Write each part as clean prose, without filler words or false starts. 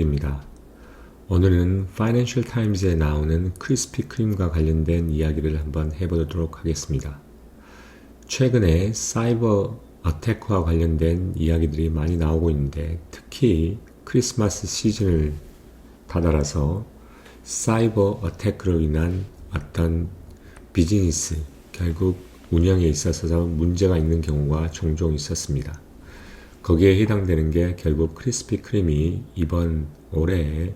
입니다. 오늘은 파이낸셜 타임즈에 나오는 크리스피 크림과 관련된 이야기를 한번 해보도록 하겠습니다. 최근에 사이버 어태크와 관련된 이야기들이 많이 나오고 있는데 특히 크리스마스 시즌을 다다라서 사이버 어태크로 인한 어떤 비즈니스, 결국 운영에 있어서 문제가 있는 경우가 종종 있었습니다. 거기에 해당되는 게 결국 크리스피 크림이 이번 올해에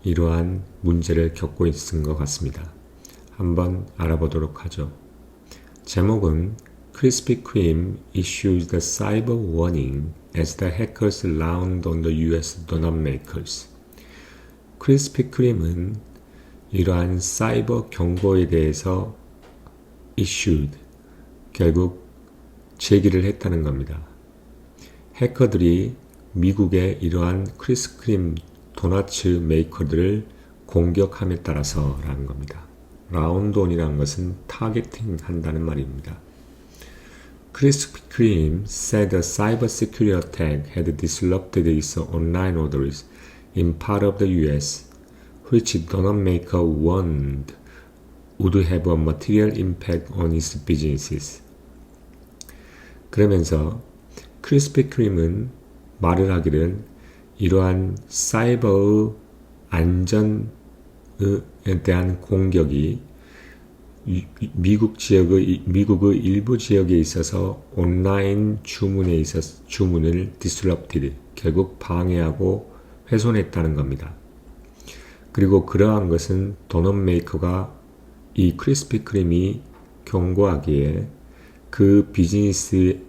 이러한 문제를 겪고 있는 것 같습니다. 한번 알아보도록 하죠. 제목은 Krispy Kreme issues the cyber warning as the hackers round on the US donut makers. 크리스피 크림은 이러한 사이버 경고에 대해서 issued, 결국 제기를 했다는 겁니다. 해커들이 미국의 이러한 크리스크림 도너츠 메이커들을 공격함에 따라서라는 겁니다. 라운드온이라는 것은 타겟팅 한다는 말입니다. Krispy Kreme said a cybersecurity attack had disrupted its online orders in part of the US, which donut maker warned would have a material impact on its businesses. 그러면서 크리스피 크림은 말을 하기를 이러한 사이버의 안전에 대한 공격이 미국의 일부 지역에 있어서 온라인 주문을 disrupted, 결국 방해하고 훼손했다는 겁니다. 그리고 그러한 것은 도넛 메이커가 이 크리스피 크림이 경고하기에 그 비즈니스에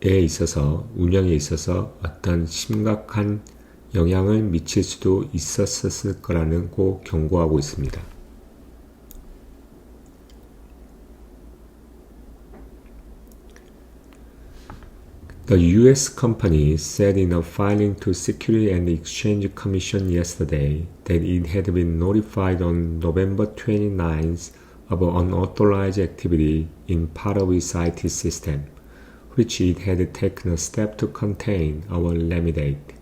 있어서 운영에 있어서 어떤 심각한 영향을 미칠 수도 있었을 거라는 고 경고하고 있습니다. The U.S. company said in a filing to Securities and Exchange Commission yesterday that it had been notified on November 29th of unauthorized activity in part of its IT system, which it had taken a step to contain or remediate.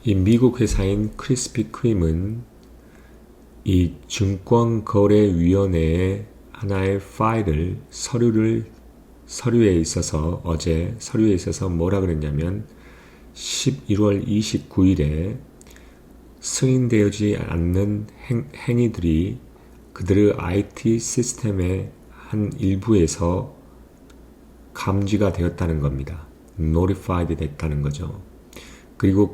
이 미국 회사인 크리스피 크림은 이 증권거래위원회의 하나의 파일을 서류에 있어서 뭐라 그랬냐면 11월 29일에 승인되지 않는 행위들이 그들의 IT 시스템의 한 일부에서 감지가 되었다는 겁니다. notified 됐다는 거죠. 그리고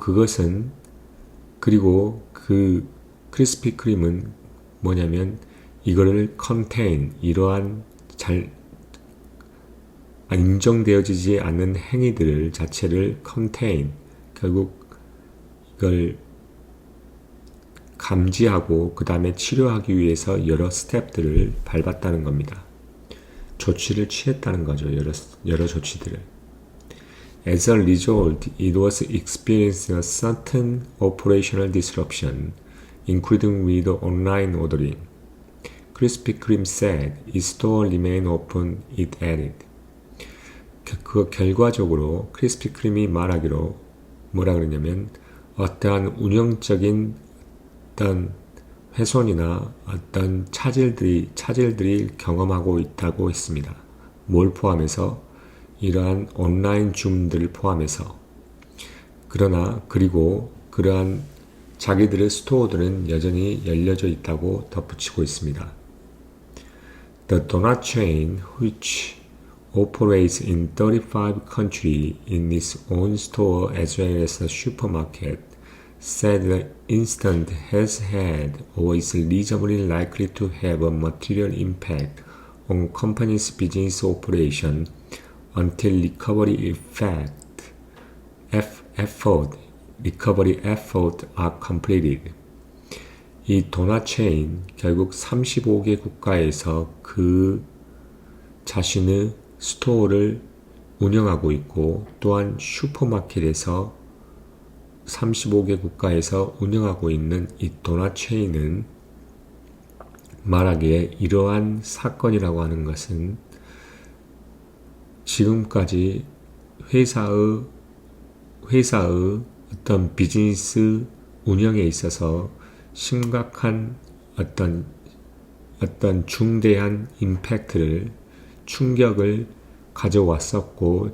그 크리스피 크림은 뭐냐면 이거를 contain, 이러한 인정되어지지 않는 행위들 자체를 contain, 결국 이걸 감지하고 그 다음에 치료하기 위해서 여러 스텝들을 밟았다는 겁니다. 조치를 취했다는 거죠. 여러 조치들을. As a result, it was experiencing a certain operational disruption, including with online ordering. Krispy Kreme said its store remained open, it added. 그 결과적으로 크리스피 크림이 말하기로 뭐라 그러냐면 어떠한 운영적인 어떤 훼손이나 어떤 차질들이 경험하고 있다고 했습니다. 뭘 포함해서? 이러한 온라인 주문들을 포함해서. 그리고 그러한 자기들의 스토어들은 여전히 열려져 있다고 덧붙이고 있습니다. The donut chain, which operates in 35 countries in its own store as well as a supermarket, said the incident has had or is reasonably likely to have a material impact on company's business operation until recovery effort are completed. 이 도넛 체인, 결국 35개 국가에서 그 자신의 스토어를 운영하고 있고 또한 슈퍼마켓에서 35개 국가에서 운영하고 있는 이 도넛 체인은 말하기에 이러한 사건이라고 하는 것은 지금까지 회사의 어떤 비즈니스 운영에 있어서 심각한 어떤 중대한 임팩트를 충격을 가져왔었고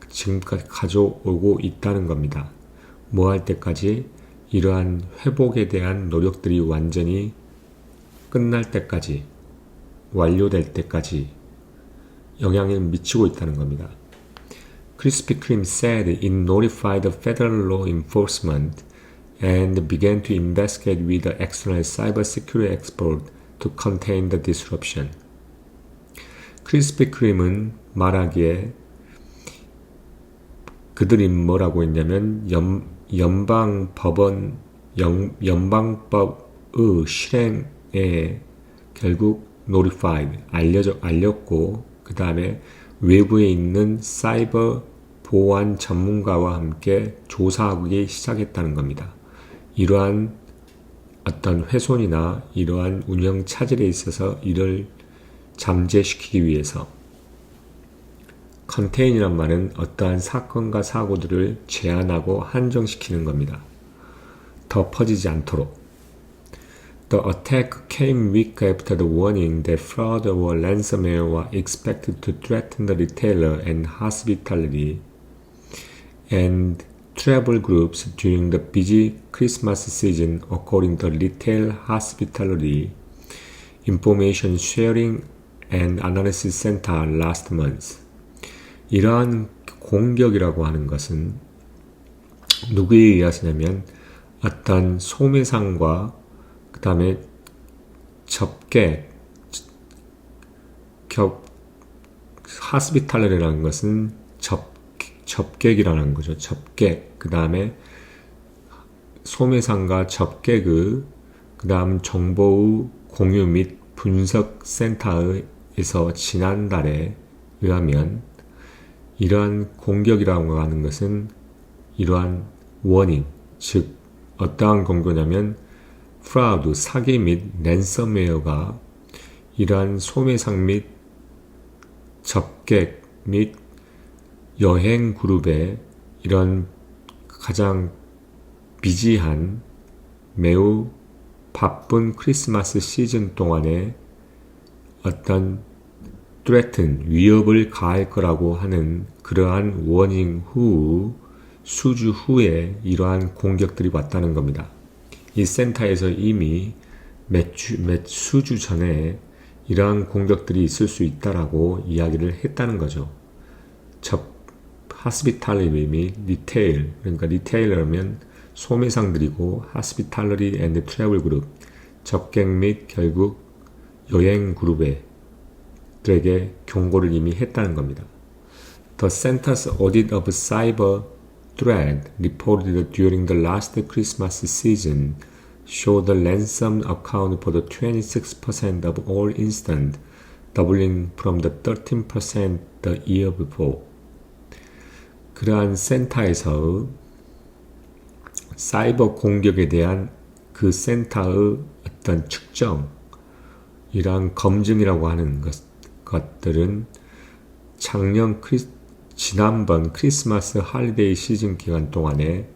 지금까지 가져오고 있다는 겁니다. 뭐 할 때까지? 이러한 회복에 대한 노력들이 완전히 끝날 때까지, 완료될 때까지 영향을 미치고 있다는 겁니다. Krispy Kreme said it notified the federal law enforcement and began to investigate with the external cybersecurity expert to contain the disruption. 크리스피 크림은 말하기에 그들이 뭐라고 했냐면 연방법의 실행에 결국 notified 알렸고 그 다음에 외부에 있는 사이버 보안 전문가와 함께 조사하기 시작했다는 겁니다. 이러한 어떤 훼손이나 이러한 운영 차질에 있어서 이를 잠재시키기 위해서 컨테인이란 말은 어떠한 사건과 사고들을 제한하고 한정시키는 겁니다. 더 퍼지지 않도록. The attack came week after the warning that fraud or ransomware were expected to threaten the retailer and hospitality and travel groups during the busy Christmas season, according to Retail Hospitality Information Sharing and Analysis Center last month. 이러한 공격이라고 하는 것은 누구에 의해서냐면 어떤 소매상과 그 다음에 하스피탈리라는 것은 접객이라는 거죠. 접객. 그 다음에 소매상과 접객의 그 다음 정보의 공유 및 분석 센터에서 지난달에 의하면 이러한 공격이라고 하는 것은 이러한 워닝, 즉 어떠한 공격이냐면 프라우드, 사기 및 랜섬웨어가 이러한 소매상 및 접객 및 여행 그룹의 이런 가장 비지한 매우 바쁜 크리스마스 시즌 동안에 어떤 위협을 가할 거라고 하는 그러한 워닝 후 수주 후에 이러한 공격들이 왔다는 겁니다. 이 센터에서 이미 몇 수주 전에 이러한 공격들이 있을 수 있다라고 이야기를 했다는 거죠. 하스피탈리티 및 리테일, 그러니까 리테일러면 소매상들이고 하스피탈리티 앤드 트래블 그룹, 접객 및 결국 여행 그룹에 들에게 경고를 이미 했다는 겁니다. The Center's audit of cyber threat reported during the last Christmas season showed the ransom account for the 26% of all incidents, doubling from the 13% the year before. 그러한 센터에서 사이버 공격에 대한 그 센터의 어떤 측정, 이러한 검증이라고 하는 것들은 지난번 크리스마스 할리데이 시즌 기간 동안에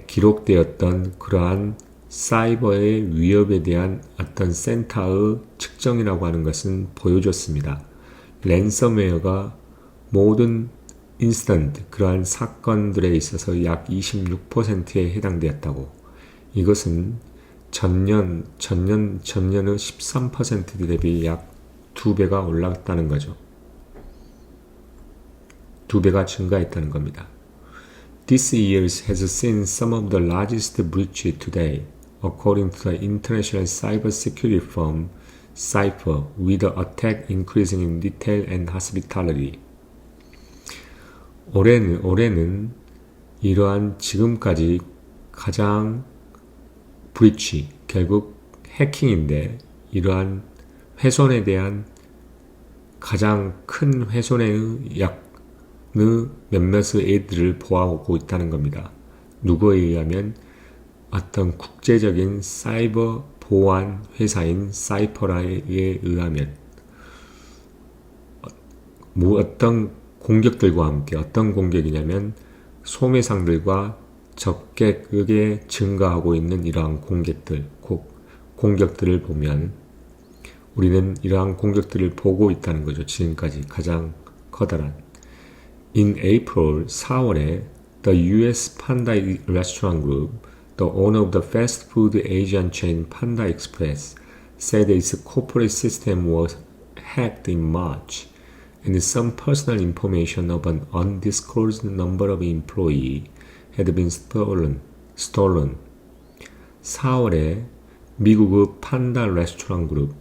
기록되었던 그러한 사이버의 위협에 대한 어떤 센터의 측정이라고 하는 것은 보여줬습니다. 랜섬웨어가 모든 인스턴트, 그러한 사건들에 있어서 약 26%에 해당되었다고. 이것은 전년의 13% 대비 약 2배가 올랐다는 거죠. 2배가 증가했다는 겁니다. This year has seen some of the largest breaches to date, according to the international cybersecurity firm Cipher, with the attack increasing in retail and hospitality. 올해는 이러한 지금까지 가장 브리치, 결국 해킹인데 이러한 훼손에 대한 가장 큰 훼손의 몇몇의 애들을 보아오고 있다는 겁니다. 누구에 의하면 어떤 국제적인 사이버 보안 회사인 사이퍼라에 의하면 어떤 공격들과 함께 어떤 공격이냐면 소매상들과 적격에 증가하고 있는 이러한 공격들을 보면 우리는 이러한 공격들을 보고 있다는 거죠. 지금까지 가장 커다란. In April, 4월에 the US Panda Restaurant Group, the owner of the fast food Asian chain Panda Express, said its corporate system was hacked in March, and some personal information of an undisclosed number of employees had been stolen. 4월에 미국의 판다 레스토랑 그룹,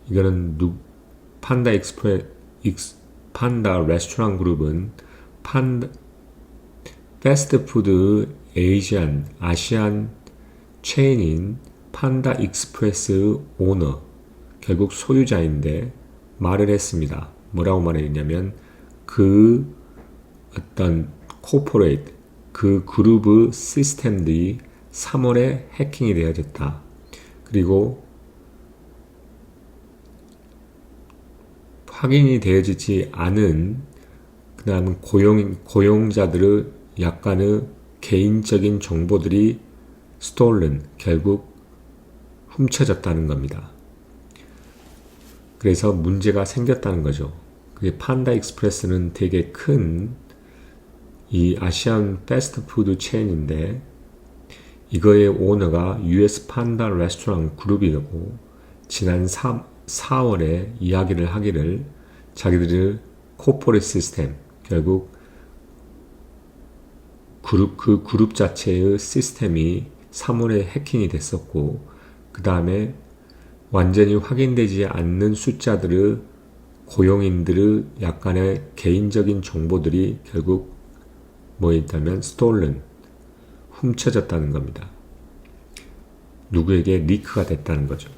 이거는 판다 레스토랑 그룹은 패스트푸드 아시안 체인인 판다 익스프레스 오너, 결국 소유자인데 말을 했습니다. 뭐라고 말했냐면 그 어떤 코퍼레이트, 그 그룹의 시스템들이 3월에 해킹이 되어졌다. 그리고 확인이 되어지지 않은 그 다음 고용자들의 약간의 개인적인 정보들이 결국 훔쳐졌다는 겁니다. 그래서 문제가 생겼다는 거죠. 그게 판다 익스프레스는 되게 큰 이 아시안 패스트푸드 체인인데 이거의 오너가 US 판다 레스토랑 그룹이고 지난 4월에 이야기를 하기를 자기들의 코퍼레이트 시스템, 결국 그 그룹 자체의 시스템이 3월에 해킹이 됐었고 그 다음에 완전히 확인되지 않는 숫자들의 고용인들의 약간의 개인적인 정보들이 결국 뭐였다면 훔쳐졌다는 겁니다. 누구에게 리크가 됐다는 거죠.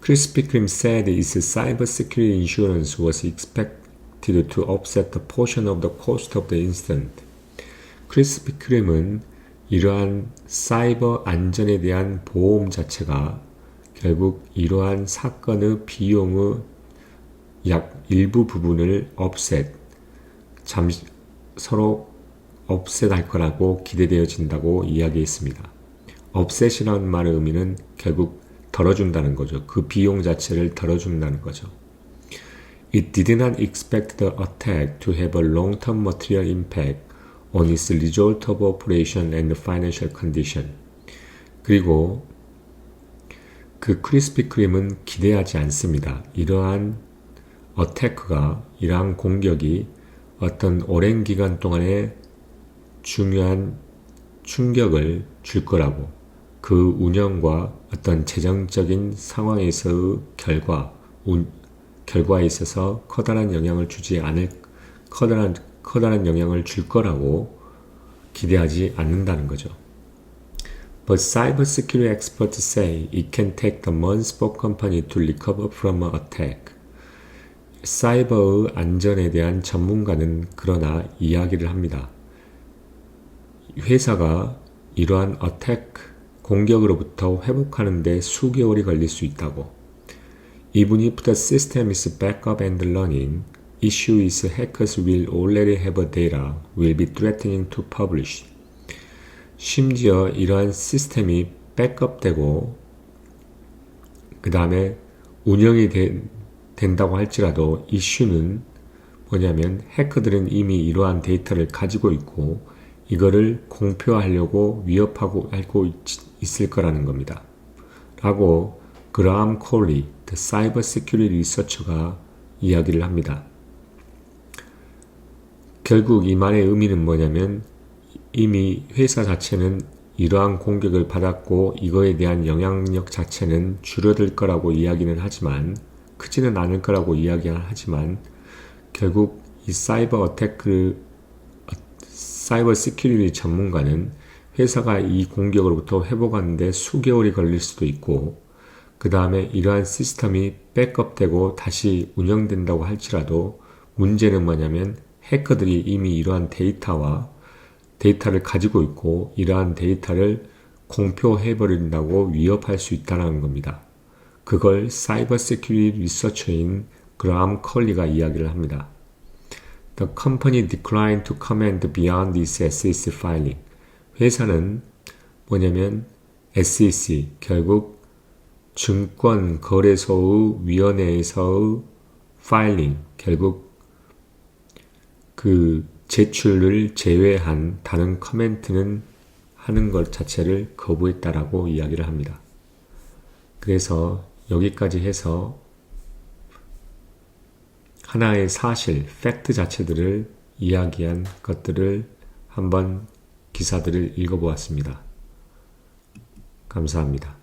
Krispy Kreme said its cybersecurity insurance was expected to offset the portion of the cost of the incident. 크리스피 크림은 이러한 사이버 안전에 대한 보험 자체가 결국 이러한 사건의 비용의 약 일부 부분을 서로 업셋할 거라고 기대되어진다고 이야기했습니다. 업셋이라는 말의 의미는 결국 덜어준다는 거죠. 그 비용 자체를 덜어준다는 거죠. It did not expect the attack to have a long-term material impact on its result of operation and financial condition. 그리고 그 크리스피 크림은 기대하지 않습니다. 이러한 어태크가, 이러한 공격이 어떤 오랜 기간 동안에 중요한 충격을 줄 거라고, 그 운영과 어떤 재정적인 상황에서의 결과에 있어서 커다란 영향을 줄 거라고 기대하지 않는다는 거죠. But cybersecurity experts say it can take the months for company to recover from an attack. 사이버의 안전에 대한 전문가는 그러나 이야기를 합니다. 회사가 이러한 공격으로부터 회복하는 데 수개월이 걸릴 수 있다고. Even if the system is back up and running, issue is hackers will already have data will be threatening to publish. 심지어 이러한 시스템이 백업되고 그 다음에 운영이 된다고 할지라도 이슈는 뭐냐면 해커들은 이미 이러한 데이터를 가지고 있고 이거를 공표하려고 위협하고 알고 있을 거라는 겁니다. 라고 그라함 콜리, the cyber security researcher가 이야기를 합니다. 결국 이 말의 의미는 뭐냐면 이미 회사 자체는 이러한 공격을 받았고 이거에 대한 영향력 자체는 줄어들 거라고 이야기는 하지만 크지는 않을 거라고 이야기는 하지만 결국 이 사이버 시큐리티 전문가는 회사가 이 공격으로부터 회복하는데 수개월이 걸릴 수도 있고 그 다음에 이러한 시스템이 백업되고 다시 운영된다고 할지라도 문제는 뭐냐면 해커들이 이미 이러한 데이터를 가지고 있고 이러한 데이터를 공표해버린다고 위협할 수 있다는 겁니다. 그걸 사이버 세큐리티 리서처인 그라함 컬리가 이야기를 합니다. The company declined to comment beyond this SEC filing. 회사는 뭐냐면 SEC, 결국 증권거래소의 위원회에서의 파일링, 결국 그 제출을 제외한 다른 커멘트는 하는 것 자체를 거부했다라고 이야기를 합니다. 그래서 여기까지 해서 하나의 사실, 팩트 자체들을 이야기한 것들을 한번 기사들을 읽어보았습니다. 감사합니다.